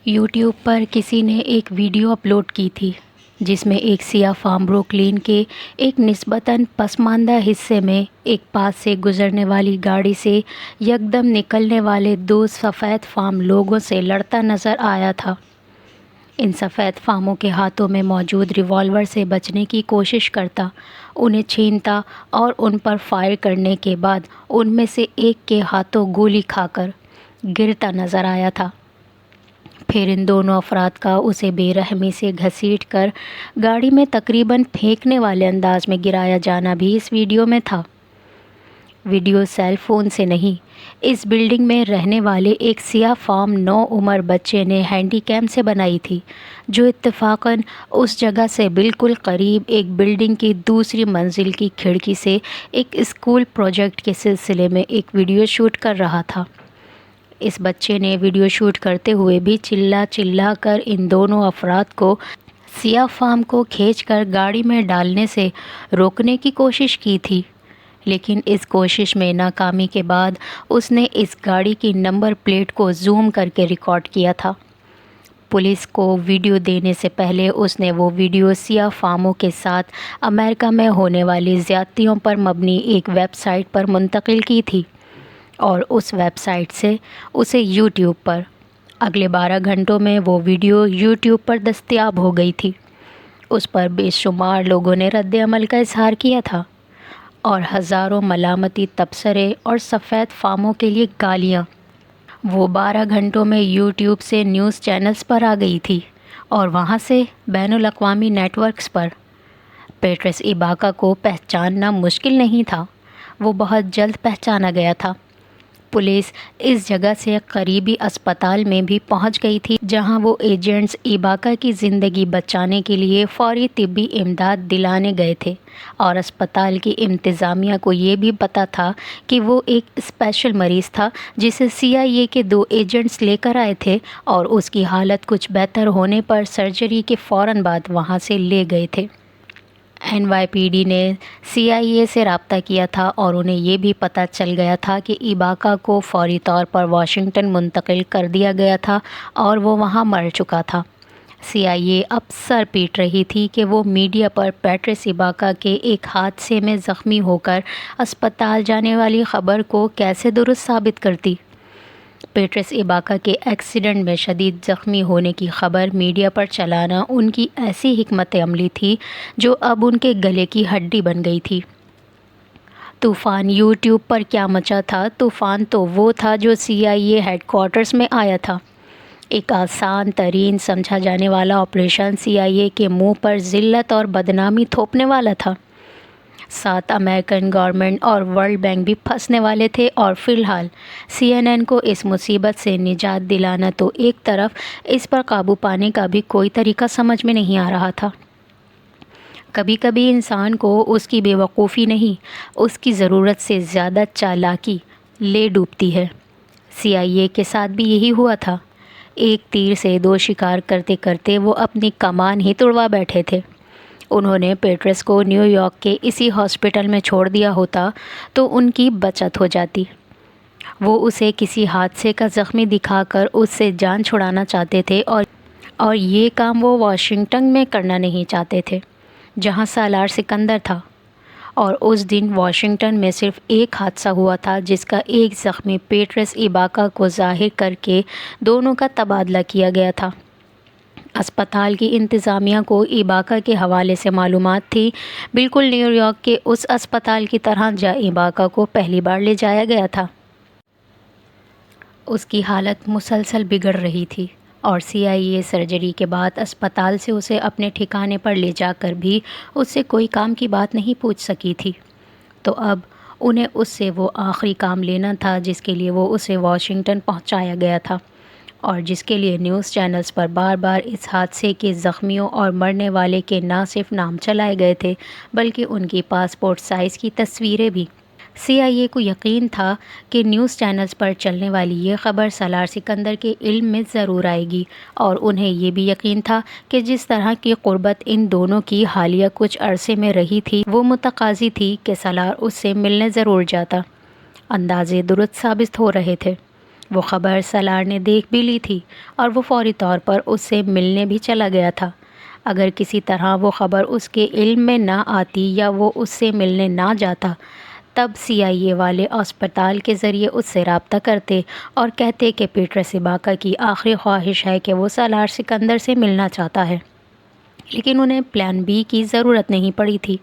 YouTube پر کسی نے ایک ویڈیو اپلوڈ کی تھی جس میں ایک سیاہ فام بروکلین کے ایک نسبتاً پسماندہ حصے میں ایک پاس سے گزرنے والی گاڑی سے یکدم نکلنے والے دو سفید فام لوگوں سے لڑتا نظر آیا تھا۔ ان سفید فاموں کے ہاتھوں میں موجود ریوالور سے بچنے کی کوشش کرتا، انہیں چھینتا اور ان پر فائر کرنے کے بعد ان میں سے ایک کے ہاتھوں گولی کھا کر گرتا نظر آیا تھا۔ پھر ان دونوں افراد کا اسے بے رحمی سے گھسیٹ کر گاڑی میں تقریباً پھینکنے والے انداز میں گرایا جانا بھی اس ویڈیو میں تھا۔ ویڈیو سیل فون سے نہیں، اس بلڈنگ میں رہنے والے ایک سیاہ فام نوعمر بچے نے ہینڈی کیم سے بنائی تھی، جو اتفاقاً اس جگہ سے بالکل قریب ایک بلڈنگ کی دوسری منزل کی کھڑکی سے ایک اسکول پروجیکٹ کے سلسلے میں ایک ویڈیو شوٹ کر رہا تھا۔ اس بچے نے ویڈیو شوٹ کرتے ہوئے بھی چلا چلا کر ان دونوں افراد کو سیاہ فام کو کھینچ کر گاڑی میں ڈالنے سے روکنے کی کوشش کی تھی، لیکن اس کوشش میں ناکامی کے بعد اس نے اس گاڑی کی نمبر پلیٹ کو زوم کر کے ریکارڈ کیا تھا۔ پولیس کو ویڈیو دینے سے پہلے اس نے وہ ویڈیو سیاہ فاموں کے ساتھ امریکہ میں ہونے والی زیادتیوں پر مبنی ایک ویب سائٹ پر منتقل کی تھی، اور اس ویب سائٹ سے اسے یوٹیوب پر اگلے 12 گھنٹوں میں وہ ویڈیو یوٹیوب پر دستیاب ہو گئی تھی۔ اس پر بے شمار لوگوں نے رد عمل کا اظہار کیا تھا اور ہزاروں ملامتی تبصرے اور سفید فاموں کے لیے گالیاں۔ وہ 12 گھنٹوں میں یوٹیوب سے نیوز چینلز پر آ گئی تھی اور وہاں سے بین الاقوامی نیٹ ورکس پر۔ پیٹرس ایباکا کو پہچاننا مشکل نہیں تھا، وہ بہت جلد پہچانا گیا تھا۔ پولیس اس جگہ سے قریبی اسپتال میں بھی پہنچ گئی تھی، جہاں وہ ایجنٹس ایباکا کی زندگی بچانے کے لیے فوری طبی امداد دلانے گئے تھے، اور اسپتال کی انتظامیہ کو یہ بھی پتہ تھا کہ وہ ایک اسپیشل مریض تھا جسے CIA کے 2 ایجنٹس لے کر آئے تھے اور اس کی حالت کچھ بہتر ہونے پر سرجری کے فوراً بعد وہاں سے لے گئے تھے۔ NYPD نے CIA سے رابطہ کیا تھا اور انہیں یہ بھی پتہ چل گیا تھا کہ ایباکا کو فوری طور پر واشنگٹن منتقل کر دیا گیا تھا اور وہ وہاں مر چکا تھا۔ CIA اب سر پیٹ رہی تھی کہ وہ میڈیا پر پیٹرس ایباکا کے ایک حادثے میں زخمی ہو کر اسپتال جانے والی خبر کو کیسے درست ثابت کرتی۔ پیٹرس ایباکا کے ایکسیڈنٹ میں شدید زخمی ہونے کی خبر میڈیا پر چلانا ان کی ایسی حکمت عملی تھی جو اب ان کے گلے کی ہڈی بن گئی تھی۔ طوفان یوٹیوب پر کیا مچا تھا؟ طوفان تو وہ تھا جو CIA ہیڈ کوارٹرز میں آیا تھا۔ ایک آسان ترین سمجھا جانے والا آپریشن CIA کے منہ پر ذلت اور بدنامی تھوپنے والا تھا۔ ساتھ امریکن گورنمنٹ اور ورلڈ بینک بھی پھنسنے والے تھے، اور فی الحال CNN کو اس مصیبت سے نجات دلانا تو ایک طرف، اس پر قابو پانے کا بھی کوئی طریقہ سمجھ میں نہیں آ رہا تھا۔ کبھی کبھی انسان کو اس کی بے وقوفی نہیں، اس کی ضرورت سے زیادہ چالاکی لے ڈوبتی ہے۔ CIA کے ساتھ بھی یہی ہوا تھا۔ ایک تیر سے 2 شکار کرتے کرتے وہ اپنی کمان ہی توڑوا بیٹھے تھے۔ انہوں نے پیٹرس کو نیو یارک کے اسی ہاسپٹل میں چھوڑ دیا ہوتا تو ان کی بچت ہو جاتی۔ وہ اسے کسی حادثے کا زخمی دکھا کر اس سے جان چھڑانا چاہتے تھے، اور یہ کام وہ واشنگٹن میں کرنا نہیں چاہتے تھے جہاں سالار سکندر تھا۔ اور اس دن واشنگٹن میں صرف ایک حادثہ ہوا تھا جس کا ایک زخمی پیٹرس ایباکا کو ظاہر کر کے دونوں کا تبادلہ کیا گیا تھا۔ اسپتال کی انتظامیہ کو ایباکا کے حوالے سے معلومات تھی، بالکل نیو یارک کے اس اسپتال کی طرح جہاں ایباکا کو پہلی بار لے جایا گیا تھا۔ اس کی حالت مسلسل بگڑ رہی تھی، اور CIA سرجری کے بعد اسپتال سے اسے اپنے ٹھکانے پر لے جا کر بھی اس سے کوئی کام کی بات نہیں پوچھ سکی تھی۔ تو اب انہیں اس سے وہ آخری کام لینا تھا جس کے لیے وہ اسے واشنگٹن پہنچایا گیا تھا، اور جس کے لیے نیوز چینلز پر بار بار اس حادثے کے زخمیوں اور مرنے والے کے نہ صرف نام چلائے گئے تھے بلکہ ان کی پاسپورٹ سائز کی تصویریں بھی۔ CIA کو یقین تھا کہ نیوز چینلز پر چلنے والی یہ خبر سالار سکندر کے علم میں ضرور آئے گی، اور انہیں یہ بھی یقین تھا کہ جس طرح کی قربت ان دونوں کی حالیہ کچھ عرصے میں رہی تھی وہ متقاضی تھی کہ سالار اس سے ملنے ضرور جاتا۔ اندازے درست ثابت ہو رہے تھے۔ وہ خبر سالار نے دیکھ بھی لی تھی اور وہ فوری طور پر اس سے ملنے بھی چلا گیا تھا۔ اگر کسی طرح وہ خبر اس کے علم میں نہ آتی یا وہ اس سے ملنے نہ جاتا، تب CIA والے اسپتال کے ذریعے اس سے رابطہ کرتے اور کہتے کہ پیٹرس ایباکا کی آخری خواہش ہے کہ وہ سالار سکندر سے ملنا چاہتا ہے، لیکن انہیں پلان بی کی ضرورت نہیں پڑی تھی۔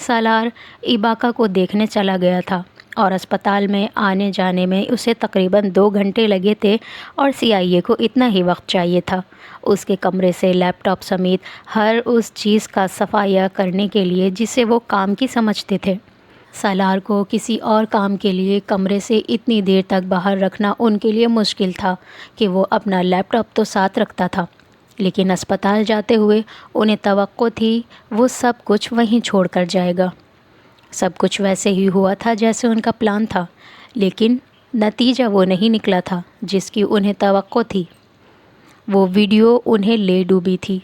سالار ایباکا کو دیکھنے چلا گیا تھا اور اسپتال میں آنے جانے میں اسے تقریباً 2 گھنٹے لگے تھے، اور CIA کو اتنا ہی وقت چاہیے تھا اس کے کمرے سے لیپ ٹاپ سمیت ہر اس چیز کا صفایا کرنے کے لیے جسے وہ کام کی سمجھتے تھے۔ سالار کو کسی اور کام کے لیے کمرے سے اتنی دیر تک باہر رکھنا ان کے لیے مشکل تھا کہ وہ اپنا لیپ ٹاپ تو ساتھ رکھتا تھا، لیکن اسپتال جاتے ہوئے انہیں توقع تھی وہ سب کچھ وہیں چھوڑ کر جائے گا۔ سب کچھ ویسے ہی ہوا تھا جیسے ان کا پلان تھا، لیکن نتیجہ وہ نہیں نکلا تھا جس کی انہیں توقع تھی۔ وہ ویڈیو انہیں لے ڈوبی تھی۔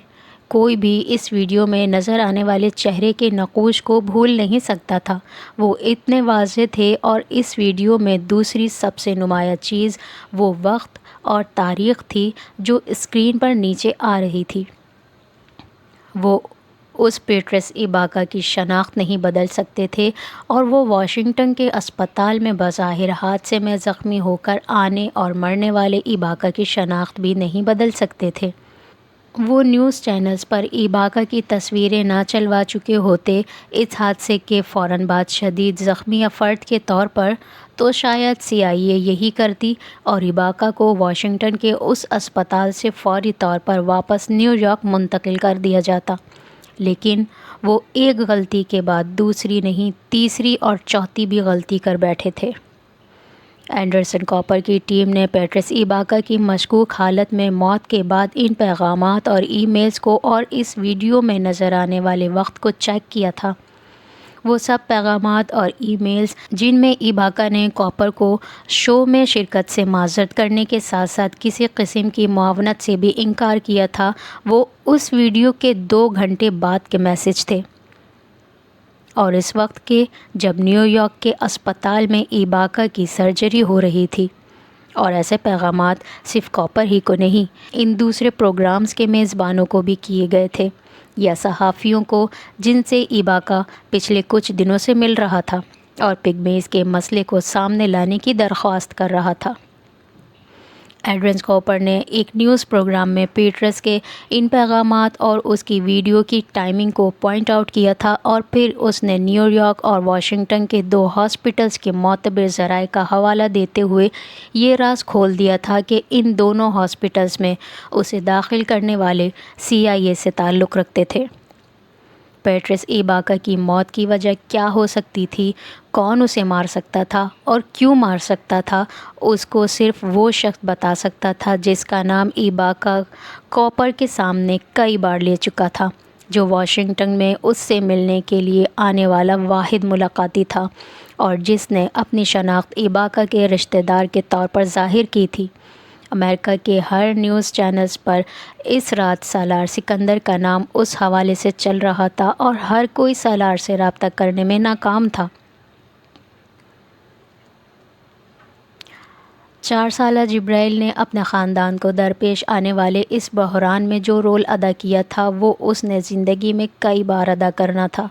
کوئی بھی اس ویڈیو میں نظر آنے والے چہرے کے نقوش کو بھول نہیں سکتا تھا، وہ اتنے واضح تھے، اور اس ویڈیو میں دوسری سب سے نمایاں چیز وہ وقت اور تاریخ تھی جو اسکرین پر نیچے آ رہی تھی۔ وہ اس پیٹرس ایباکا کی شناخت نہیں بدل سکتے تھے، اور وہ واشنگٹن کے اسپتال میں بظاہر حادثے میں زخمی ہو کر آنے اور مرنے والے ایباکا کی شناخت بھی نہیں بدل سکتے تھے۔ وہ نیوز چینلز پر ایباکا کی تصویریں نہ چلوا چکے ہوتے اس حادثے کے فوراً بعد شدید زخمی افراد کے طور پر، تو شاید CIA یہی کرتی اور ایباکا کو واشنگٹن کے اس اسپتال سے فوری طور پر واپس نیو یارک منتقل کر دیا جاتا۔ لیکن وہ ایک غلطی کے بعد دوسری نہیں، تیسری اور چوتھی بھی غلطی کر بیٹھے تھے۔ اینڈرسن کوپر کی ٹیم نے پیٹرس ایباکا کی مشکوک حالت میں موت کے بعد ان پیغامات اور ای میلز کو اور اس ویڈیو میں نظر آنے والے وقت کو چیک کیا تھا۔ وہ سب پیغامات اور ای میلز جن میں ایباکا نے کوپر کو شو میں شرکت سے معذرت کرنے کے ساتھ ساتھ کسی قسم کی معاونت سے بھی انکار کیا تھا، وہ اس ویڈیو کے 2 گھنٹے بعد کے میسج تھے، اور اس وقت کے جب نیو یارک کے اسپتال میں ایباکا کی سرجری ہو رہی تھی۔ اور ایسے پیغامات صرف کوپر ہی کو نہیں، ان دوسرے پروگرامز کے میزبانوں کو بھی کیے گئے تھے، یا صحافیوں کو جن سے ایباکا پچھلے کچھ دنوں سے مل رہا تھا اور پگمیز کے مسئلے کو سامنے لانے کی درخواست کر رہا تھا۔ ایڈرن کوپر نے ایک نیوز پروگرام میں پیٹرس کے ان پیغامات اور اس کی ویڈیو کی ٹائمنگ کو پوائنٹ آؤٹ کیا تھا، اور پھر اس نے نیو یارک اور واشنگٹن کے 2 ہاسپٹلز کے معتبر ذرائع کا حوالہ دیتے ہوئے یہ راز کھول دیا تھا کہ ان دونوں ہاسپٹلز میں اسے داخل کرنے والے CIA سے تعلق رکھتے تھے۔ پیٹرس ایباکا کی موت کی وجہ کیا ہو سکتی تھی، کون اسے مار سکتا تھا اور کیوں مار سکتا تھا، اس کو صرف وہ شخص بتا سکتا تھا جس کا نام ایباکا کوپر کے سامنے کئی بار لے چکا تھا، جو واشنگٹن میں اس سے ملنے کے لیے آنے والا واحد ملاقاتی تھا، اور جس نے اپنی شناخت ایباکا کے رشتہ دار کے طور پر ظاہر کی تھی۔ امریکہ کے ہر نیوز چینلز پر اس رات سالار سکندر کا نام اس حوالے سے چل رہا تھا، اور ہر کوئی سالار سے رابطہ کرنے میں ناکام تھا۔ 4 سالہ جبرائیل نے اپنے خاندان کو درپیش آنے والے اس بحران میں جو رول ادا کیا تھا، وہ اس نے زندگی میں کئی بار ادا کرنا تھا۔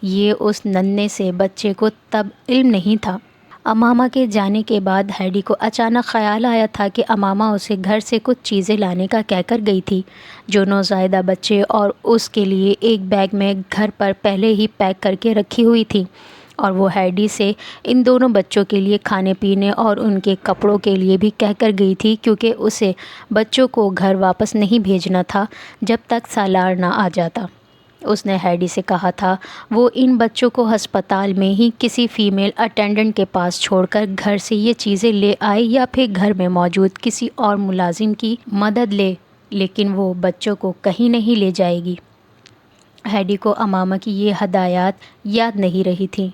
یہ اس ننھے سے بچے کو تب علم نہیں تھا۔ امامہ کے جانے کے بعد ہیڈی کو اچانک خیال آیا تھا کہ امامہ اسے گھر سے کچھ چیزیں لانے کا کہہ کر گئی تھی، جو نوزائیدہ بچے اور اس کے لیے ایک بیگ میں گھر پر پہلے ہی پیک کر کے رکھی ہوئی تھی، اور وہ ہیڈی سے ان دونوں بچوں کے لیے کھانے پینے اور ان کے کپڑوں کے لیے بھی کہہ کر گئی تھی، کیونکہ اسے بچوں کو گھر واپس نہیں بھیجنا تھا جب تک سالار نہ آ جاتا۔ اس نے ہیڈی سے کہا تھا وہ ان بچوں کو ہسپتال میں ہی کسی فیمیل اٹینڈنٹ کے پاس چھوڑ کر گھر سے یہ چیزیں لے آئے، یا پھر گھر میں موجود کسی اور ملازم کی مدد لے، لیکن وہ بچوں کو کہیں نہیں لے جائے گی۔ ہیڈی کو امامہ کی یہ ہدایات یاد نہیں رہی تھیں۔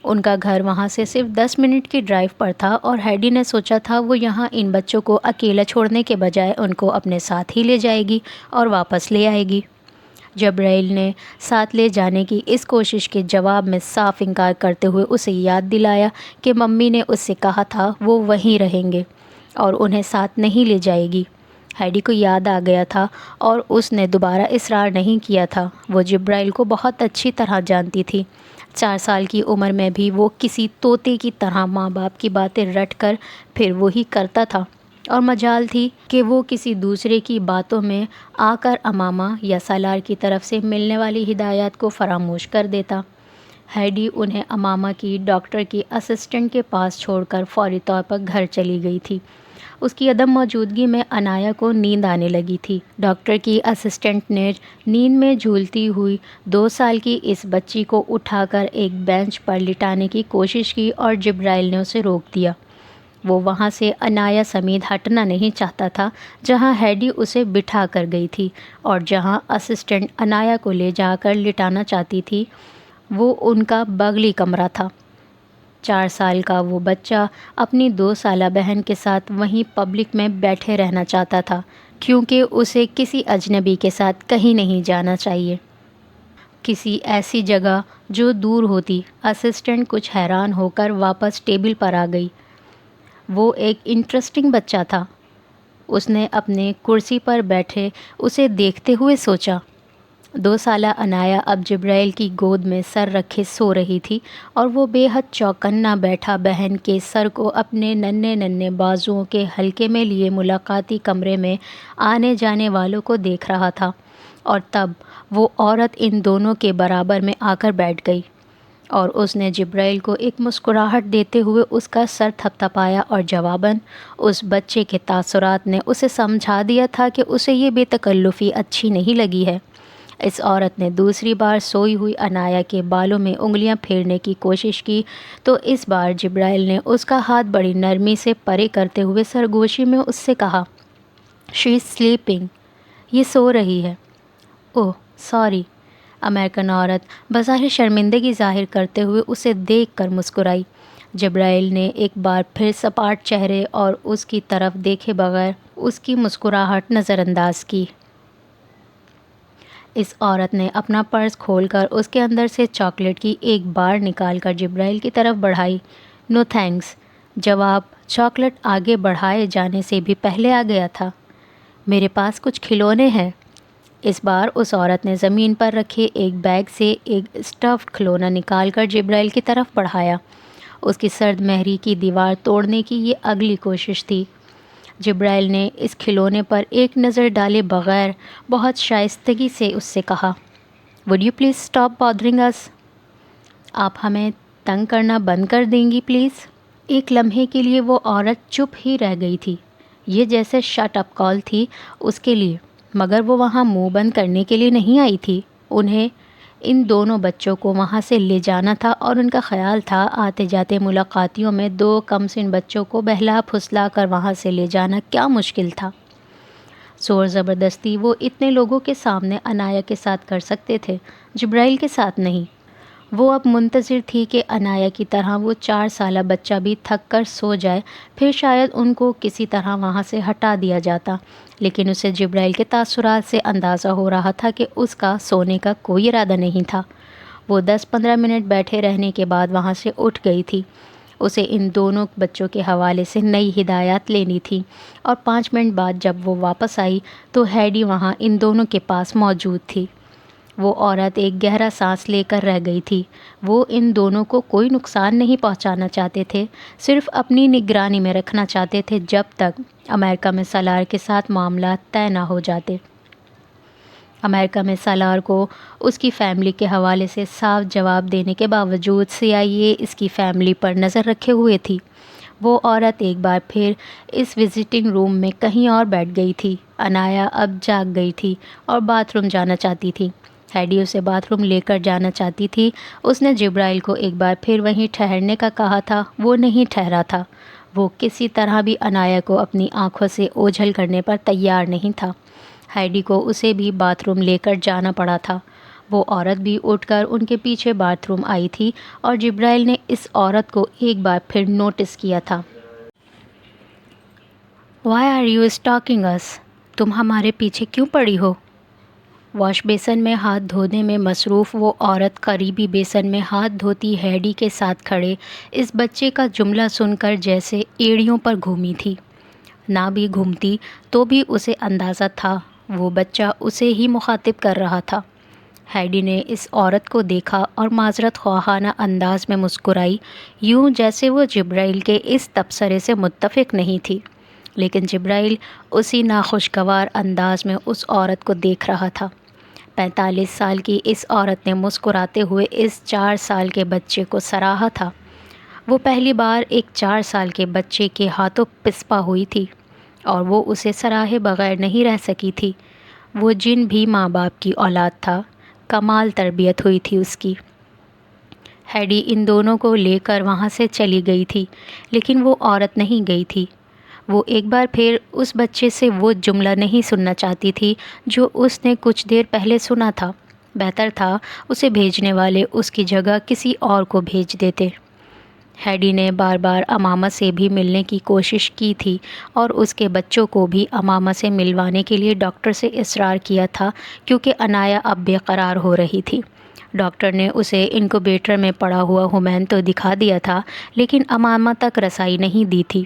ان کا گھر وہاں سے صرف 10 منٹ کی ڈرائیو پر تھا، اور ہیڈی نے سوچا تھا وہ یہاں ان بچوں کو اکیلا چھوڑنے کے بجائے ان کو اپنے ساتھ ہی لے جائے گی اور واپس لے آئے گی۔ جبرائیل نے ساتھ لے جانے کی اس کوشش کے جواب میں صاف انکار کرتے ہوئے اسے یاد دلایا کہ ممی نے اس سے کہا تھا وہ وہیں رہیں گے۔ اور انہیں ساتھ نہیں لے جائے گی۔ ہیڈی کو یاد آ گیا تھا اور اس نے دوبارہ اصرار نہیں کیا تھا۔ وہ جبرائیل کو بہت اچھی طرح جانتی تھی۔ 4 سال کی عمر میں بھی وہ کسی طوطے کی طرح ماں باپ کی باتیں رٹ کر پھر وہی کرتا تھا، اور مجال تھی کہ وہ کسی دوسرے کی باتوں میں آ کر امامہ یا سالار کی طرف سے ملنے والی ہدایات کو فراموش کر دیتا۔ ہیڈی انہیں امامہ کی ڈاکٹر کی اسسٹنٹ کے پاس چھوڑ کر فوری طور پر گھر چلی گئی تھی۔ اس کی عدم موجودگی میں انایا کو نیند آنے لگی تھی۔ ڈاکٹر کی اسسٹنٹ نے نیند میں جھولتی ہوئی 2 سال کی اس بچی کو اٹھا کر ایک بینچ پر لٹانے کی کوشش کی اور جبرائیل نے اسے روک دیا۔ وہ وہاں سے انایا سمیت ہٹنا نہیں چاہتا تھا جہاں ہیڈی اسے بٹھا کر گئی تھی، اور جہاں اسسٹنٹ انایا کو لے جا کر لٹانا چاہتی تھی وہ ان کا بغلی کمرہ تھا۔ 4 سال کا وہ بچہ اپنی 2 سالہ بہن کے ساتھ وہیں پبلک میں بیٹھے رہنا چاہتا تھا، کیونکہ اسے کسی اجنبی کے ساتھ کہیں نہیں جانا چاہیے، کسی ایسی جگہ جو دور ہوتی۔ اسسٹنٹ کچھ حیران ہو کر واپس ٹیبل پر آ گئی۔ وہ ایک انٹرسٹنگ بچہ تھا، اس نے اپنے کرسی پر بیٹھے اسے دیکھتے ہوئے سوچا۔ 2 سالہ انایا اب جبرائیل کی گود میں سر رکھے سو رہی تھی، اور وہ بے حد چوکنا بیٹھا بہن کے سر کو اپنے ننھے ننھے بازوؤں کے حلقے میں لیے ملاقاتی کمرے میں آنے جانے والوں کو دیکھ رہا تھا، اور تب وہ عورت ان دونوں کے برابر میں آ کر بیٹھ گئی، اور اس نے جبرائیل کو ایک مسکراہٹ دیتے ہوئے اس کا سر تھپتھپایا، اور جواباً اس بچے کے تاثرات نے اسے سمجھا دیا تھا کہ اسے یہ بے تکلفی اچھی نہیں لگی ہے۔ اس عورت نے دوسری بار سوئی ہوئی انایا کے بالوں میں انگلیاں پھیرنے کی کوشش کی تو اس بار جبرائیل نے اس کا ہاتھ بڑی نرمی سے پرے کرتے ہوئے سرگوشی میں اس سے کہا، "شی از سلیپنگ، یہ سو رہی ہے۔" "اوہ سوری۔" امریکن عورت بظاہر شرمندگی ظاہر کرتے ہوئے اسے دیکھ کر مسکرائی۔ جبرائیل نے ایک بار پھر سپاٹ چہرے اور اس کی طرف دیکھے بغیر اس کی مسکراہٹ نظر انداز کی۔ اس عورت نے اپنا پرس کھول کر اس کے اندر سے چاکلیٹ کی ایک بار نکال کر جبرائیل کی طرف بڑھائی۔ "نو تھینکس۔" جواب چاکلیٹ آگے بڑھائے جانے سے بھی پہلے آ گیا تھا۔ "میرے پاس کچھ کھلونے ہیں۔" اس بار اس عورت نے زمین پر رکھے ایک بیگ سے ایک اسٹفڈ کھلونا نکال کر جبرائیل کی طرف بڑھایا۔ اس کی سرد مہری کی دیوار توڑنے کی یہ اگلی کوشش تھی۔ جبرائیل نے اس کھلونے پر ایک نظر ڈالے بغیر بہت شائستگی سے اس سے کہا، "Would you please stop bothering us?" آپ ہمیں تنگ کرنا بند کر دیں گی پلیز؟ ایک لمحے کے لیے وہ عورت چپ ہی رہ گئی تھی۔ یہ جیسے شٹ اپ کال تھی اس کے لیے، مگر وہ وہاں منہ بند کرنے کے لیے نہیں آئی تھی۔ انہیں ان دونوں بچوں کو وہاں سے لے جانا تھا، اور ان کا خیال تھا آتے جاتے ملاقاتیوں میں 2 کم سن بچوں کو بہلا پھسلا کر وہاں سے لے جانا کیا مشکل تھا۔ زور زبردستی وہ اتنے لوگوں کے سامنے انایا کے ساتھ کر سکتے تھے، جبرائیل کے ساتھ نہیں۔ وہ اب منتظر تھی کہ انایا کی طرح وہ 4 سالہ بچہ بھی تھک کر سو جائے، پھر شاید ان کو کسی طرح وہاں سے ہٹا دیا جاتا، لیکن اسے جبرائیل کے تاثرات سے اندازہ ہو رہا تھا کہ اس کا سونے کا کوئی ارادہ نہیں تھا۔ وہ 10-15 منٹ بیٹھے رہنے کے بعد وہاں سے اٹھ گئی تھی۔ اسے ان دونوں بچوں کے حوالے سے نئی ہدایات لینی تھی، اور 5 منٹ بعد جب وہ واپس آئی تو ہیڈی وہاں ان دونوں کے پاس موجود تھی۔ وہ عورت ایک گہرا سانس لے کر رہ گئی تھی۔ وہ ان دونوں کو کوئی نقصان نہیں پہنچانا چاہتے تھے، صرف اپنی نگرانی میں رکھنا چاہتے تھے جب تک امریکہ میں سالار کے ساتھ معاملات طے نہ ہو جاتے۔ امریکہ میں سالار کو اس کی فیملی کے حوالے سے صاف جواب دینے کے باوجود CIA اس کی فیملی پر نظر رکھے ہوئے تھی۔ وہ عورت ایک بار پھر اس وزٹنگ روم میں کہیں اور بیٹھ گئی تھی۔ انایا اب جاگ گئی تھی اور باتھ روم جانا چاہتی تھی۔ ہیڈی اسے باتھ روم لے کر جانا چاہتی تھی۔ اس نے جبرائیل کو ایک بار پھر وہیں ٹھہرنے کا کہا تھا، وہ نہیں ٹھہرا تھا۔ وہ کسی طرح بھی انایا کو اپنی آنکھوں سے اوجھل کرنے پر تیار نہیں تھا۔ ہیڈی کو اسے بھی باتھ روم لے کر جانا پڑا تھا۔ وہ عورت بھی اٹھ کر ان کے پیچھے باتھ روم آئی تھی، اور جبرائیل نے اس عورت کو ایک بار پھر نوٹس کیا تھا۔ "Why are you stalking us?" تم ہمارے پیچھے کیوں پڑی ہو؟ واش بیسن میں ہاتھ دھونے میں مصروف وہ عورت قریبی بیسن میں ہاتھ دھوتی ہیڈی کے ساتھ کھڑے اس بچے کا جملہ سن کر جیسے ایڑیوں پر گھومی تھی۔ نہ بھی گھومتی تو بھی اسے اندازہ تھا وہ بچہ اسے ہی مخاطب کر رہا تھا۔ ہیڈی نے اس عورت کو دیکھا اور معذرت خواہانہ انداز میں مسکرائی، یوں جیسے وہ جبرائیل کے اس تبصرے سے متفق نہیں تھی، لیکن جبرائیل اسی ناخوشگوار انداز میں اس عورت کو دیکھ رہا تھا۔ 45 سال کی اس عورت نے مسکراتے ہوئے اس 4 سال کے بچے کو سراہا تھا۔ وہ پہلی بار ایک 4 سال کے بچے کے ہاتھوں پسپا ہوئی تھی اور وہ اسے سراہے بغیر نہیں رہ سکی تھی۔ وہ جن بھی ماں باپ کی اولاد تھا، کمال تربیت ہوئی تھی اس کی۔ ہیڈی ان دونوں کو لے کر وہاں سے چلی گئی تھی، لیکن وہ عورت نہیں گئی تھی۔ وہ ایک بار پھر اس بچے سے وہ جملہ نہیں سننا چاہتی تھی جو اس نے کچھ دیر پہلے سنا تھا۔ بہتر تھا اسے بھیجنے والے اس کی جگہ کسی اور کو بھیج دیتے۔ ہیڈی نے بار بار امامہ سے بھی ملنے کی کوشش کی تھی اور اس کے بچوں کو بھی امامہ سے ملوانے کے لیے ڈاکٹر سے اصرار کیا تھا، کیونکہ عنایا اب بے قرار ہو رہی تھی۔ ڈاکٹر نے اسے انکوبیٹر میں پڑا ہوا ہمین تو دکھا دیا تھا، لیکن امامہ تک رسائی نہیں دی تھی۔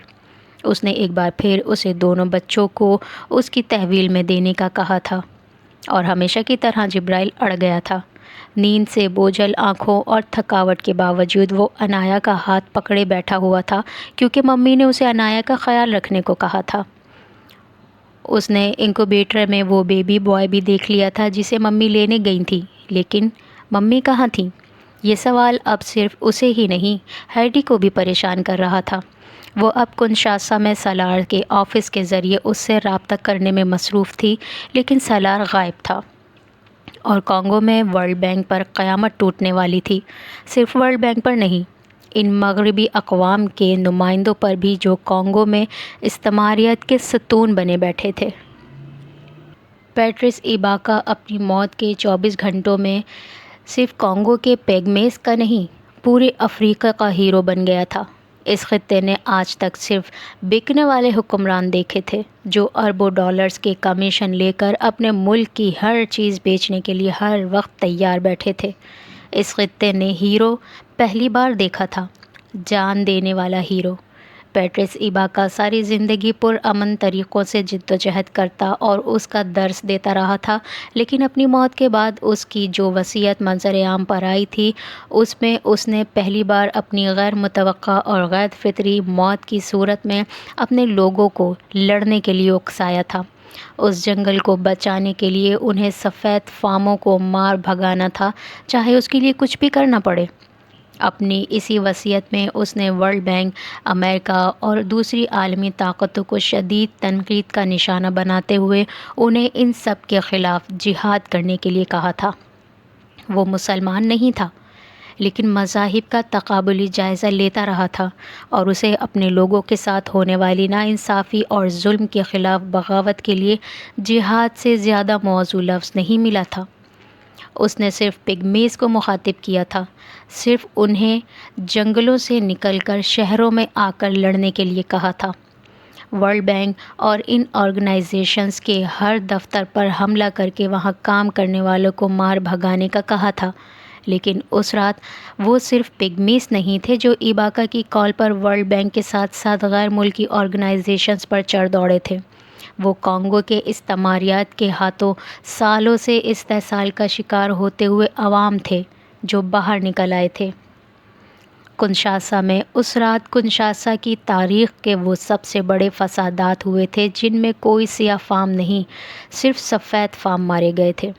اس نے ایک بار پھر اسے دونوں بچوں کو اس کی تحویل میں دینے کا کہا تھا، اور ہمیشہ کی طرح جبرائیل اڑ گیا تھا۔ نیند سے بوجھل آنکھوں اور تھکاوٹ کے باوجود وہ عنایا کا ہاتھ پکڑے بیٹھا ہوا تھا، کیونکہ ممی نے اسے عنایا کا خیال رکھنے کو کہا تھا۔ اس نے انکوبیٹر میں وہ بیبی بوائے بھی دیکھ لیا تھا جسے ممی لینے گئی تھی، لیکن ممی کہاں تھیں؟ یہ سوال اب صرف اسے ہی نہیں، ہیڈی کو بھی پریشان کر رہا تھا۔ وہ اب کنشاسا میں سالار کے آفس کے ذریعے اس سے رابطہ کرنے میں مصروف تھی، لیکن سالار غائب تھا، اور کانگو میں ورلڈ بینک پر قیامت ٹوٹنے والی تھی۔ صرف ورلڈ بینک پر نہیں، ان مغربی اقوام کے نمائندوں پر بھی جو کانگو میں استعماریت کے ستون بنے بیٹھے تھے۔ پیٹرس ایباکا اپنی موت کے 24 گھنٹوں میں صرف کانگو کے پیگمیز کا نہیں، پورے افریقہ کا ہیرو بن گیا تھا۔ اس خطے نے آج تک صرف بکنے والے حکمران دیکھے تھے، جو اربوں ڈالرز کے کمیشن لے کر اپنے ملک کی ہر چیز بیچنے کے لیے ہر وقت تیار بیٹھے تھے۔ اس خطے نے ہیرو پہلی بار دیکھا تھا، جان دینے والا ہیرو۔ پیٹرس ایباکا ساری زندگی پرامن طریقوں سے جدوجہد کرتا اور اس کا درس دیتا رہا تھا، لیکن اپنی موت کے بعد اس کی جو وصیت منظر عام پر آئی تھی، اس میں اس نے پہلی بار اپنی غیر متوقع اور غیر فطری موت کی صورت میں اپنے لوگوں کو لڑنے کے لیے اکسایا تھا۔ اس جنگل کو بچانے کے لیے انہیں سفید فاموں کو مار بھگانا تھا، چاہے اس کے لیے کچھ بھی کرنا پڑے۔ اپنی اسی وصیت میں اس نے ورلڈ بینک، امریکہ اور دوسری عالمی طاقتوں کو شدید تنقید کا نشانہ بناتے ہوئے انہیں ان سب کے خلاف جہاد کرنے کے لیے کہا تھا۔ وہ مسلمان نہیں تھا، لیکن مذاہب کا تقابلی جائزہ لیتا رہا تھا، اور اسے اپنے لوگوں کے ساتھ ہونے والی ناانصافی اور ظلم کے خلاف بغاوت کے لیے جہاد سے زیادہ موزوں لفظ نہیں ملا تھا۔ اس نے صرف پگمیز کو مخاطب کیا تھا، صرف انہیں جنگلوں سے نکل کر شہروں میں آ کر لڑنے کے لیے کہا تھا۔ ورلڈ بینک اور ان آرگنائزیشنز کے ہر دفتر پر حملہ کر کے وہاں کام کرنے والوں کو مار بھگانے کا کہا تھا، لیکن اس رات وہ صرف پگمیز نہیں تھے جو ایباکا کی کال پر ورلڈ بینک کے ساتھ ساتھ غیر ملکی آرگنائزیشنز پر چڑھ دوڑے تھے۔ وہ کانگو کے استعماریات کے ہاتھوں سالوں سے استحصال کا شکار ہوتے ہوئے عوام تھے جو باہر نکل آئے تھے۔ کنشاسا میں اس رات کنشاسا کی تاریخ کے وہ سب سے بڑے فسادات ہوئے تھے جن میں کوئی سیاہ فام نہیں، صرف سفید فام مارے گئے تھے۔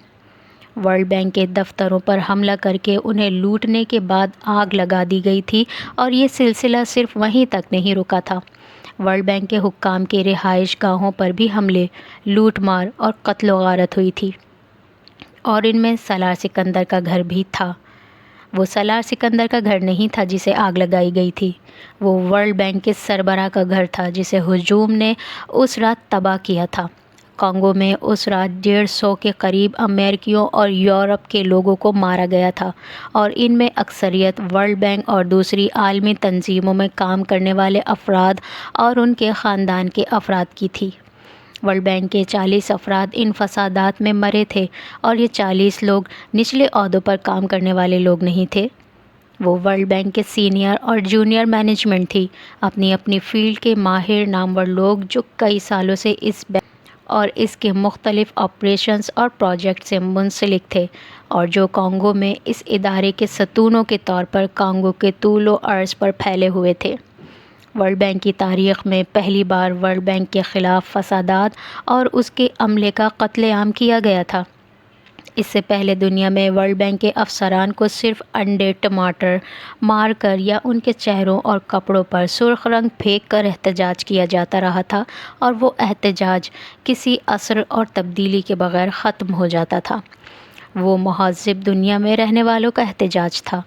ورلڈ بینک کے دفتروں پر حملہ کر کے انہیں لوٹنے کے بعد آگ لگا دی گئی تھی، اور یہ سلسلہ صرف وہیں تک نہیں رکا تھا۔ ورلڈ بینک کے حکام کے رہائش گاہوں پر بھی حملے، لوٹ مار اور قتل و غارت ہوئی تھی، اور ان میں سالار سکندر کا گھر بھی تھا۔ وہ سالار سکندر کا گھر نہیں تھا جسے آگ لگائی گئی تھی، وہ ورلڈ بینک کے سربراہ کا گھر تھا جسے ہجوم نے اس رات تباہ کیا تھا۔ کانگو میں اس رات 150 کے قریب امریکیوں اور یورپ کے لوگوں کو مارا گیا تھا، اور ان میں اکثریت ورلڈ بینک اور دوسری عالمی تنظیموں میں کام کرنے والے افراد اور ان کے خاندان کے افراد کی تھی۔ ورلڈ بینک کے 40 افراد ان فسادات میں مرے تھے، اور یہ 40 لوگ نچلے عہدوں پر کام کرنے والے لوگ نہیں تھے۔ وہ ورلڈ بینک کے سینئر اور جونیئر مینجمنٹ تھی، اپنی اپنی فیلڈ کے ماہر نامور لوگ جو کئی سالوں سے اس بینک اور اس کے مختلف آپریشنز اور پروجیکٹ سے منسلک تھے، اور جو کانگو میں اس ادارے کے ستونوں کے طور پر کانگو کے طول و عرض پر پھیلے ہوئے تھے۔ ورلڈ بینک کی تاریخ میں پہلی بار ورلڈ بینک کے خلاف فسادات اور اس کے عملے کا قتل عام کیا گیا تھا۔ اس سے پہلے دنیا میں ورلڈ بینک کے افسران کو صرف انڈے ٹماٹر مار کر یا ان کے چہروں اور کپڑوں پر سرخ رنگ پھینک کر احتجاج کیا جاتا رہا تھا، اور وہ احتجاج کسی اثر اور تبدیلی کے بغیر ختم ہو جاتا تھا۔ وہ مہذب دنیا میں رہنے والوں کا احتجاج تھا۔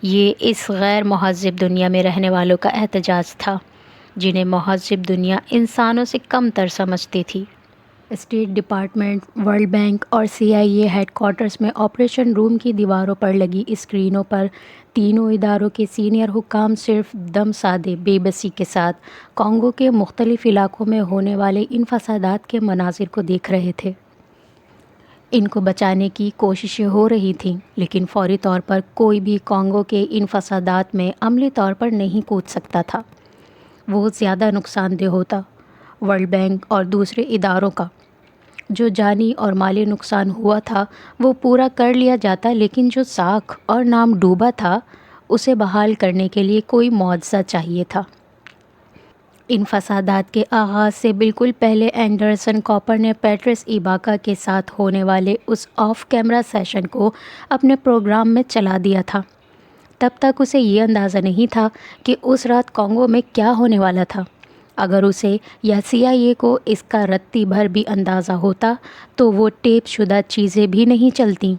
یہ اس غیر مہذب دنیا میں رہنے والوں کا احتجاج تھا جنہیں مہذب دنیا انسانوں سے کم تر سمجھتی تھی۔ اسٹیٹ ڈپارٹمنٹ، ورلڈ بینک اور CIA ہیڈ کوارٹرز میں آپریشن روم کی دیواروں پر لگی اسکرینوں پر تینوں اداروں کے سینئر حکام صرف دم سادے بے بسی کے ساتھ کانگو کے مختلف علاقوں میں ہونے والے ان فسادات کے مناظر کو دیکھ رہے تھے۔ ان کو بچانے کی کوششیں ہو رہی تھیں، لیکن فوری طور پر کوئی بھی کانگو کے ان فسادات میں عملی طور پر نہیں کود سکتا تھا۔ وہ زیادہ نقصان دہ ہوتا، ورلڈ بینک اور دوسرے اداروں کا جو جانی اور مالی نقصان ہوا تھا وہ پورا کر لیا جاتا، لیکن جو ساکھ اور نام ڈوبا تھا اسے بحال کرنے کے لیے کوئی معجزہ چاہیے تھا۔ ان فسادات کے آغاز سے بالکل پہلے اینڈرسن کوپر نے پیٹرس ایباکا کے ساتھ ہونے والے اس آف کیمرہ سیشن کو اپنے پروگرام میں چلا دیا تھا۔ تب تک اسے یہ اندازہ نہیں تھا کہ اس رات کانگو میں کیا ہونے والا تھا۔ اگر اسے یا CIA کو اس کا رتی بھر بھی اندازہ ہوتا تو وہ ٹیپ شدہ چیزیں بھی نہیں چلتیں۔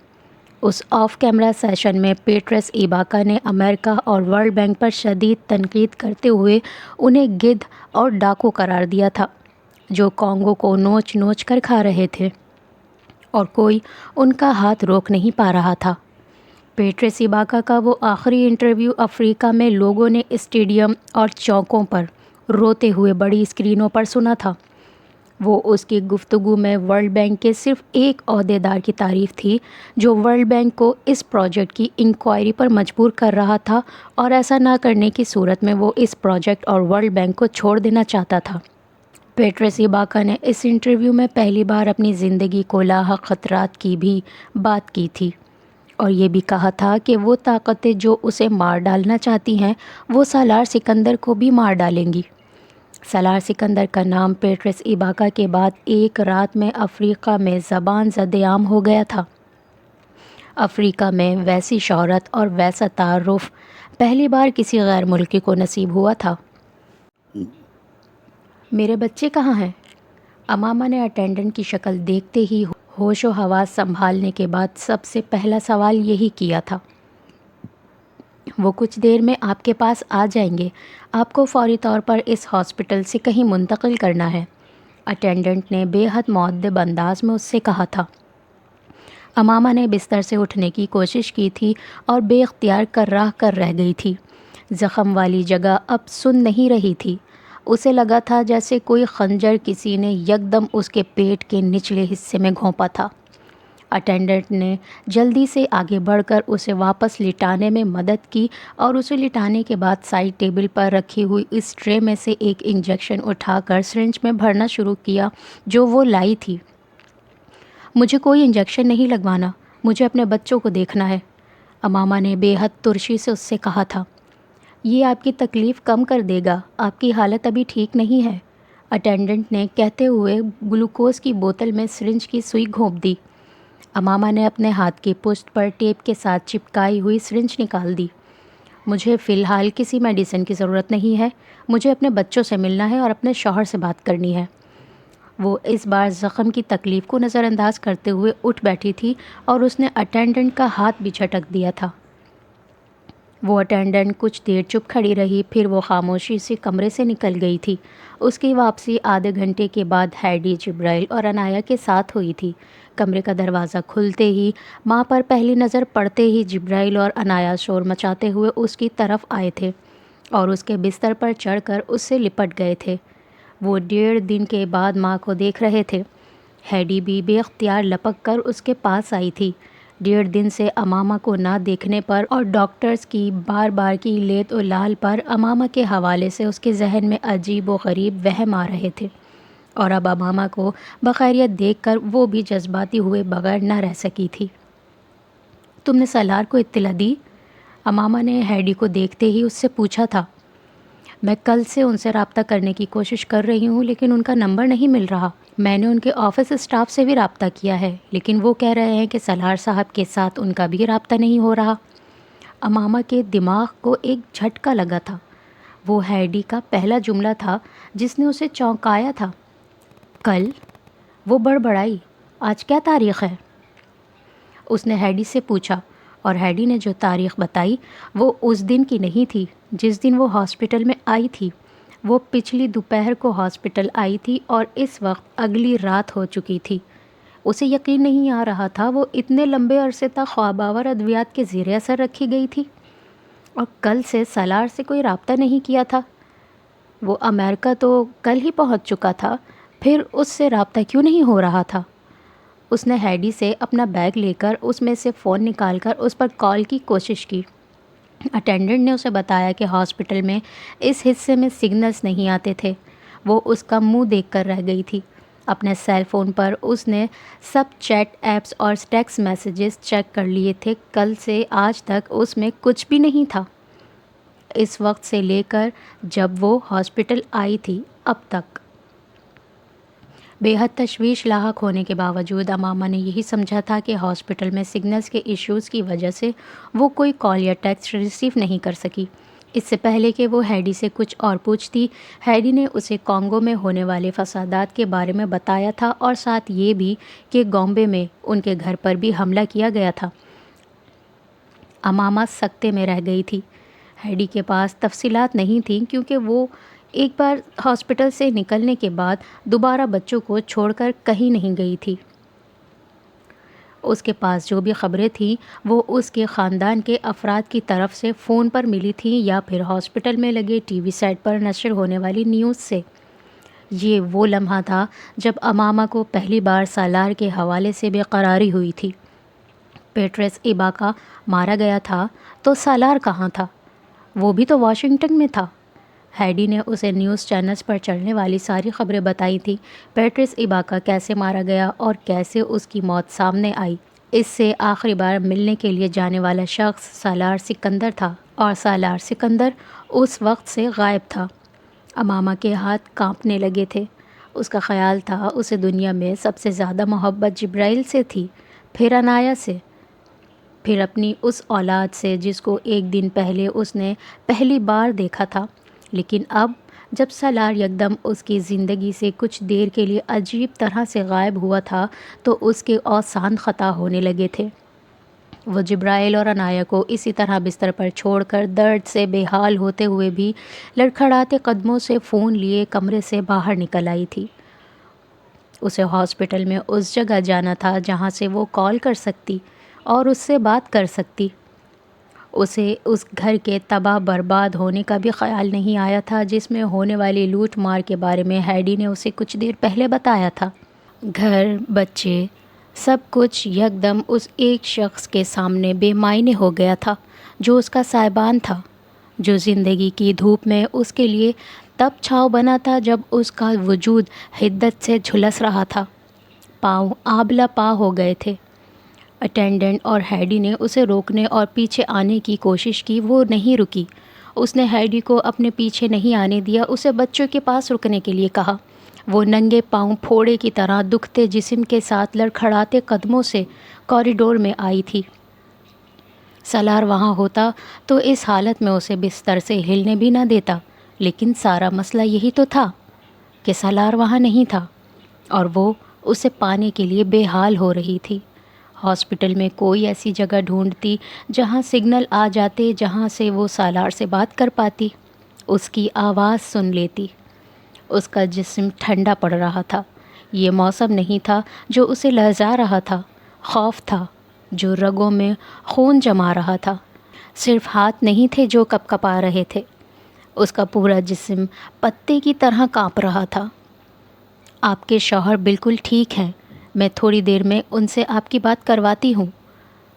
اس آف کیمرہ سیشن میں پیٹرس ایباکا نے امریکہ اور ورلڈ بینک پر شدید تنقید کرتے ہوئے انہیں گدھ اور ڈاکو قرار دیا تھا جو کانگو کو نوچ نوچ کر کھا رہے تھے، اور کوئی ان کا ہاتھ روک نہیں پا رہا تھا۔ پیٹرس ایباکا کا وہ آخری انٹرویو افریقہ میں لوگوں نے اسٹیڈیم اور چوکوں پر روتے ہوئے بڑی اسکرینوں پر سنا تھا۔ وہ اس کی گفتگو میں ورلڈ بینک کے صرف ایک عہدیدار کی تعریف تھی جو ورلڈ بینک کو اس پروجیکٹ کی انکوائری پر مجبور کر رہا تھا، اور ایسا نہ کرنے کی صورت میں وہ اس پروجیکٹ اور ورلڈ بینک کو چھوڑ دینا چاہتا تھا۔ پیٹرس ایباکا نے اس انٹرویو میں پہلی بار اپنی زندگی کو لاحق خطرات کی بھی بات کی تھی، اور یہ بھی کہا تھا کہ وہ طاقتیں جو اسے مار ڈالنا چاہتی ہیں وہ سالار سکندر کو بھی مار ڈالیں گی۔ سالار سکندر کا نام پیٹرس ایباکا کے بعد ایک رات میں افریقہ میں زبان زد عام ہو گیا تھا۔ افریقہ میں ویسی شہرت اور ویسا تعارف پہلی بار کسی غیر ملکی کو نصیب ہوا تھا۔ میرے بچے کہاں ہیں؟ اماما نے اٹینڈنٹ کی شکل دیکھتے ہی ہوش و حواس سنبھالنے کے بعد سب سے پہلا سوال یہی کیا تھا۔ وہ کچھ دیر میں آپ کے پاس آ جائیں گے، آپ کو فوری طور پر اس ہاسپٹل سے کہیں منتقل کرنا ہے، اٹینڈنٹ نے بے حد مؤدب انداز میں اس سے کہا تھا۔ اماما نے بستر سے اٹھنے کی کوشش کی تھی اور بے اختیار کرراہ کر رہ گئی تھی۔ زخم والی جگہ اب سن نہیں رہی تھی۔ اسے لگا تھا جیسے کوئی خنجر کسی نے یکدم اس کے پیٹ کے نچلے حصے میں گھونپا تھا۔ اٹینڈنٹ نے جلدی سے آگے بڑھ کر اسے واپس لٹانے میں مدد کی، اور اسے لٹانے کے بعد سائڈ ٹیبل پر رکھی ہوئی اس ٹرے میں سے ایک انجیکشن اٹھا کر سرنج میں بھرنا شروع کیا جو وہ لائی تھی۔ مجھے کوئی انجیکشن نہیں لگوانا، مجھے اپنے بچوں کو دیکھنا ہے، اماما نے بے حد ترشی سے اس سے کہا تھا۔ یہ آپ کی تکلیف کم کر دے گا، آپ کی حالت ابھی ٹھیک نہیں ہے، اٹینڈنٹ نے کہتے ہوئے گلوکوز کی بوتل میں سرنج کی سوئی گھونپ دی۔ اماما نے اپنے ہاتھ کی پشت پر ٹیپ کے ساتھ چپکائی ہوئی سرنج نکال دی۔ مجھے فی الحال کسی میڈیسن کی ضرورت نہیں ہے، مجھے اپنے بچوں سے ملنا ہے اور اپنے شوہر سے بات کرنی ہے۔ وہ اس بار زخم کی تکلیف کو نظر انداز کرتے ہوئے اٹھ بیٹھی تھی، اور اس نے اٹینڈنٹ کا ہاتھ بھی جھٹک دیا تھا۔ وہ اٹینڈنٹ کچھ دیر چپ کھڑی رہی، پھر وہ خاموشی سے کمرے سے نکل گئی تھی۔ اس کی واپسی آدھے گھنٹے کے بعد ہیڈی، جبرائیل اور انایا کے ساتھ ہوئی تھی۔ کمرے کا دروازہ کھلتے ہی، ماں پر پہلی نظر پڑتے ہی جبرائیل اور انایا شور مچاتے ہوئے اس کی طرف آئے تھے اور اس کے بستر پر چڑھ کر اس سے لپٹ گئے تھے۔ وہ 1.5 دن کے بعد ماں کو دیکھ رہے تھے۔ ہیڈی بھی بے اختیار لپک کر اس کے پاس آئی تھی، 1.5 دن سے امامہ کو نہ دیکھنے پر اور ڈاکٹرز کی بار بار کی لیت و لال پر امامہ کے حوالے سے اس کے ذہن میں عجیب و غریب وہم آ رہے تھے، اور اب امامہ کو بخیریت دیکھ کر وہ بھی جذباتی ہوئے بغیر نہ رہ سکی تھی۔ تم نے سالار کو اطلاع دی؟ امامہ نے ہیڈی کو دیکھتے ہی اس سے پوچھا تھا۔ میں کل سے ان سے رابطہ کرنے کی کوشش کر رہی ہوں لیکن ان کا نمبر نہیں مل رہا۔ میں نے ان کے آفس اسٹاف سے بھی رابطہ کیا ہے لیکن وہ کہہ رہے ہیں کہ سالار صاحب کے ساتھ ان کا بھی رابطہ نہیں ہو رہا۔ امامہ کے دماغ کو ایک جھٹکا لگا تھا۔ وہ ہیڈی کا پہلا جملہ تھا جس نے اسے چونکایا تھا۔ کل؟ وہ بڑبڑائی۔ آج کیا تاریخ ہے؟ اس نے ہیڈی سے پوچھا، اور ہیڈی نے جو تاریخ بتائی وہ اس دن کی نہیں تھی جس دن وہ ہاسپٹل میں آئی تھی۔ وہ پچھلی دوپہر کو ہاسپٹل آئی تھی اور اس وقت اگلی رات ہو چکی تھی۔ اسے یقین نہیں آ رہا تھا وہ اتنے لمبے عرصے تک خواب آور ادویات کے زیر اثر رکھی گئی تھی، اور کل سے سالار سے کوئی رابطہ نہیں کیا تھا۔ وہ امریکہ تو کل ہی پہنچ چکا تھا، پھر اس سے رابطہ کیوں نہیں ہو رہا تھا؟ اس نے ہیڈی سے اپنا بیگ لے کر اس میں سے فون نکال کر اس پر کال کی کوشش کی۔ اٹینڈنٹ نے اسے بتایا کہ ہاسپٹل میں اس حصے میں سگنلز نہیں آتے تھے۔ وہ اس کا منہ دیکھ کر رہ گئی تھی۔ اپنے سیل فون پر اس نے سب چیٹ ایپس اور ٹیکسٹ میسیجز چیک کر لیے تھے۔ کل سے آج تک اس میں کچھ بھی نہیں تھا، اس وقت سے لے کر جب وہ ہاسپٹل آئی تھی اب تک۔ بے حد تشویش لاحق ہونے کے باوجود امامہ نے یہی سمجھا تھا کہ ہاسپٹل میں سگنلز کے ایشوز کی وجہ سے وہ کوئی کال یا ٹیکسٹ ریسیو نہیں کر سکی۔ اس سے پہلے کہ وہ ہیڈی سے کچھ اور پوچھتی، ہیڈی نے اسے کانگو میں ہونے والے فسادات کے بارے میں بتایا تھا، اور ساتھ یہ بھی کہ گومبے میں ان کے گھر پر بھی حملہ کیا گیا تھا۔ امامہ سکتے میں رہ گئی تھی۔ ہیڈی کے پاس تفصیلات نہیں تھیں کیونکہ وہ ایک بار ہاسپٹل سے نکلنے کے بعد دوبارہ بچوں کو چھوڑ کر کہیں نہیں گئی تھی۔ اس کے پاس جو بھی خبریں تھیں وہ اس کے خاندان کے افراد کی طرف سے فون پر ملی تھیں یا پھر ہاسپٹل میں لگے ٹی وی سیٹ پر نشر ہونے والی نیوز سے۔ یہ وہ لمحہ تھا جب امامہ کو پہلی بار سالار کے حوالے سے بے قراری ہوئی تھی۔ پیٹرس ایباکا مارا گیا تھا تو سالار کہاں تھا؟ وہ بھی تو واشنگٹن میں تھا۔ ہیڈی نے اسے نیوز چینلز پر چلنے والی ساری خبریں بتائی تھیں۔ پیٹرس ایباکا کیسے مارا گیا اور کیسے اس کی موت سامنے آئی۔ اس سے آخری بار ملنے کے لیے جانے والا شخص سالار سکندر تھا، اور سالار سکندر اس وقت سے غائب تھا۔ امامہ کے ہاتھ کانپنے لگے تھے۔ اس کا خیال تھا اسے دنیا میں سب سے زیادہ محبت جبرائیل سے تھی، پھر عنایا سے، پھر اپنی اس اولاد سے جس کو ایک دن پہلے اس نے پہلی بار دیکھا تھا۔ لیکن اب جب سالار یکدم اس کی زندگی سے کچھ دیر کے لیے عجیب طرح سے غائب ہوا تھا تو اس کے اوسان خطا ہونے لگے تھے۔ وہ جبرائیل اور عنایا کو اسی طرح بستر پر چھوڑ کر درد سے بے حال ہوتے ہوئے بھی لڑکھڑاتے قدموں سے فون لیے کمرے سے باہر نکل آئی تھی۔ اسے ہاسپٹل میں اس جگہ جانا تھا جہاں سے وہ کال کر سکتی اور اس سے بات کر سکتی۔ اسے اس گھر کے تباہ برباد ہونے کا بھی خیال نہیں آیا تھا جس میں ہونے والی لوٹ مار کے بارے میں ہیڈی نے اسے کچھ دیر پہلے بتایا تھا۔ گھر، بچے، سب کچھ یکدم اس ایک شخص کے سامنے بے معنی ہو گیا تھا جو اس کا سائبان تھا، جو زندگی کی دھوپ میں اس کے لیے تب چھاؤ بنا تھا جب اس کا وجود حدت سے جھلس رہا تھا۔ پاؤں آبلہ پا ہو گئے تھے۔ اٹینڈنٹ اور ہیڈی نے اسے روکنے اور پیچھے آنے کی کوشش کی، وہ نہیں رکی۔ اس نے ہیڈی کو اپنے پیچھے نہیں آنے دیا، اسے بچوں کے پاس رکنے کے لیے کہا۔ وہ ننگے پاؤں پھوڑے کی طرح دکھتے جسم کے ساتھ لڑکھڑاتے قدموں سے کوریڈور میں آئی تھی۔ سالار وہاں ہوتا تو اس حالت میں اسے بستر سے ہلنے بھی نہ دیتا، لیکن سارا مسئلہ یہی تو تھا کہ سالار وہاں نہیں تھا، اور وہ اسے پانے کے لیے بے حال ہو رہی تھی۔ ہاسپٹل میں کوئی ایسی جگہ ڈھونڈتی جہاں سگنل آ جاتے، جہاں سے وہ سالار سے بات کر پاتی، اس کی آواز سن لیتی۔ اس کا جسم ٹھنڈا پڑ رہا تھا۔ یہ موسم نہیں تھا جو اسے لرزا رہا تھا، خوف تھا جو رگوں میں خون جما رہا تھا۔ صرف ہاتھ نہیں تھے جو کپ کپا رہے تھے، اس کا پورا جسم پتے کی طرح کانپ رہا تھا۔ آپ کے شوہر بالکل ٹھیک ہیں، میں تھوڑی دیر میں ان سے آپ کی بات کرواتی ہوں۔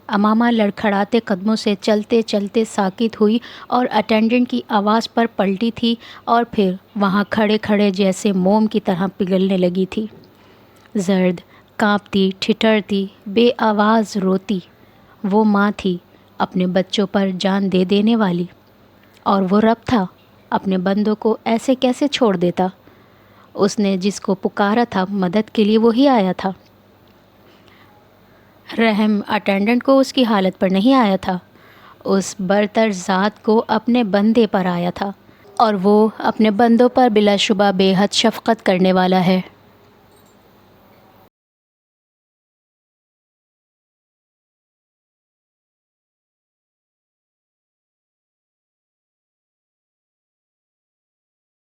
امامہ لڑکھڑاتے قدموں سے چلتے چلتے ساکت ہوئی اور اٹینڈنٹ کی آواز پر پلٹی تھی اور پھر وہاں کھڑے کھڑے جیسے موم کی طرح پگھلنے لگی تھی۔ زرد، کانپتی، ٹھٹھرتی، بے آواز روتی، وہ ماں تھی اپنے بچوں پر جان دے دینے والی، اور وہ رب تھا اپنے بندوں کو ایسے کیسے چھوڑ دیتا؟ اس نے جس کو پکارا تھا مدد کے لیے وہی آیا تھا۔ رحم اٹینڈنٹ کو اس کی حالت پر نہیں آیا تھا، اس برتر ذات کو اپنے بندے پر آیا تھا، اور وہ اپنے بندوں پر بلا شبہ بے حد شفقت کرنے والا ہے۔